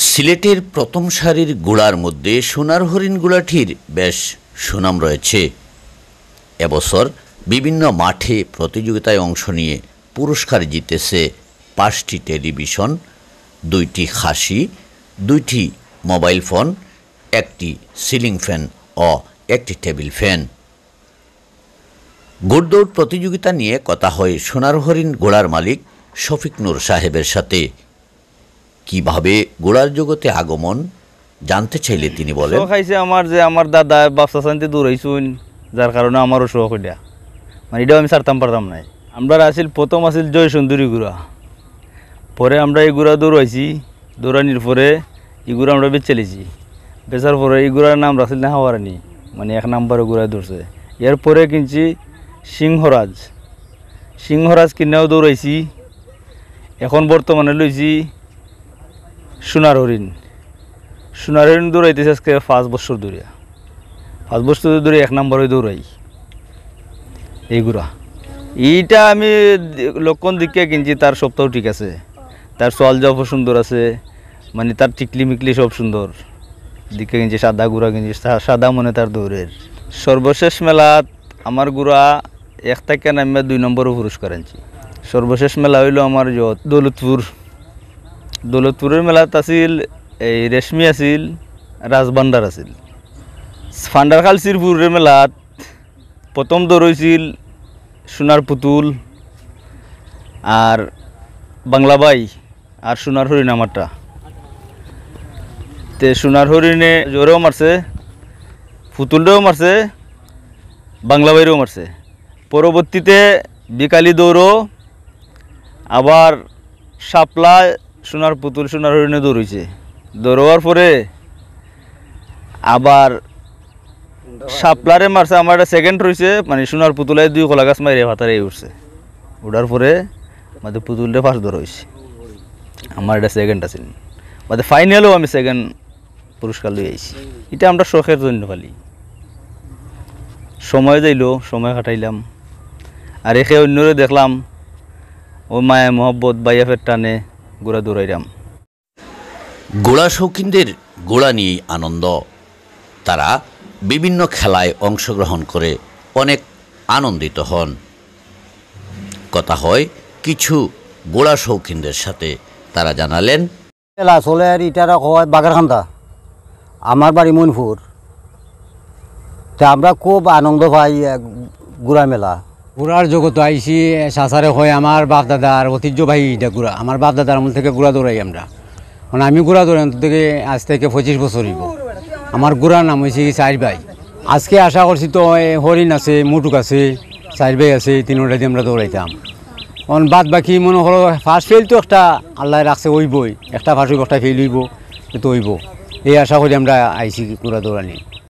সিলেটের প্রথম সারির গোড়ার মধ্যে সোনার হরিণ গোড়াটির বেশ সুনাম রয়েছে। এবছর বিভিন্ন মাঠে প্রতিযোগিতায় অংশ নিয়ে পুরস্কার জিতেছে 5টি টেলিভিশন, 2টি খাসি, 2টি মোবাইল ফোন, 1টি সিলিং ফ্যান ও 1টি টেবিল ফ্যান। ঘোড়দৌড় প্রতিযোগিতা নিয়ে কথা হয় সোনার হরিণ গোড়ার মালিক শফিক নূর সাহেবের সাথে। কিভাবে গোড়ার জগতে আগমন জানতে চাইলে তিনি বলেন, খাইছে আমার দাদা বাপসা শান্তি দূর হয়েছুন, যার কারণে আমারও শখ এটা, মানে এটাও আমি ছাড়তাম পারতাম নাই। আমরা প্রথম আসিল জয় সুন্দরী গুড়া, পরে আমরা এই গুড়া দৌড়াইছি, দৌড়ানির পরে এই গুড়া আমরা বেচেলেছি, বেচার পরে এই গুড়ার নাম রাখছিল না হাওয়ারানি, মানে 1 নম্বরে গুড়ায় দৌড়ছে। এরপরে কিনছি সিংহরাজ কিনেও দৌড়াইছি। এখন বর্তমানে লইছি সোনার হরিণ দৌড়াইতেছে আজকে 5 বছর ধরে। 5 বছর ধরে 1 নম্বরে দৌড়াই এইগুলা। এইটা আমি লক্ষণ দিকে কিনছি, তার সপ্তাহ ঠিক আছে, তার চল যাওয়া সুন্দর আছে, মানে তার টিকলি মিকলি সব সুন্দর দিকে কিনছি। সাদা গুড়া কিনছি, সাদা মনে তার দৌড়ের। সর্বশেষ মেলাত আমার গুড়া 1 থেকে নামে 2 নম্বরও পুরস্কার আনছি। সর্বশেষ মেলা হইল আমার দৌলতপুরের মেলাত আছিল এই রেশমি আছিল, রাজবান্ডার আছিল। ফান্ডারখাল শ্রীপুরের মেলাত প্রথম দৌড় সোনার পুতুল আর বাংলাবাই আর সোনার হরিণ আমারটা। তে সোনার হরিণে জোরেও মারছে, পুতুলটাও মারছে, বাংলাবাইরেও মারছে। পরবর্তীতে বিকালি দৌড়ও আবার শাপলা সোনার পুতুল সোনার হরিণে দৌড়ইছে। দৌড়ার পরে আবার শাপলারে মারছে, আমার একটা সেকেন্ড রয়েছে, মানে সোনার পুতুলায় 2 কলা গাছ মারিয়ে ভাতারে উঠছে। উঠার পরে মানে পুতুলটা ফার্স্ট দৌড় হয়েছে, আমার এটা সেকেন্ড আছে। মানে ফাইনালেও আমি সেকেন্ড পুরস্কার লই আইছি। এটা আমরা শখের জন্য খালি সময় যাইলো, সময় কাটাইলাম। আর একে অন্যরে দেখলাম, ও মায়া মোহব্বত বাইয়াফের টানে গোড়া দৌড়াইলাম। গোড়া শৌখিনদের গোড়া নিয়েই আনন্দ। তারা বিভিন্ন খেলায় অংশগ্রহণ করে অনেক আনন্দিত হন। কথা হয় কিছু গোড়া শৌখিনদের সাথে, তারা জানালেন, মেলা চলে আর ইটারা হয় বাগারখান্দা, আমার বাড়ি মনপুর। তা আমরা খুব আনন্দ পাই গুড়া মেলা। গুড়ার জগত আইসি সাসারে হয় আমার বাপ দাদার ঐতিহ্যবাহী এটা গুড়া। আমার বাপ দাদার আমল থেকে গুড়া দৌড়াই আমরা, মানে আমি গুড়া দৌড়াই থেকে আজ থেকে 25 বছর হইব। আমার গুড়ার নাম হয়েছে 4 ভাই। আজকে আশা করছি তো হরিণ আছে, মুটুক আছে, 4 ভাই আছে, 3টা দিয়ে আমরা দৌড়াইতাম। কারণ বাদ বাকি মনে হলো ফার্স্ট ফেল তো একটা আল্লাহ রাখছে হইবই, একটা ফার্স্ট হইব, একটা ফেল হইব, তো হইব, এই আশা করি আমরা আইসি গুড়া দৌড়ানি।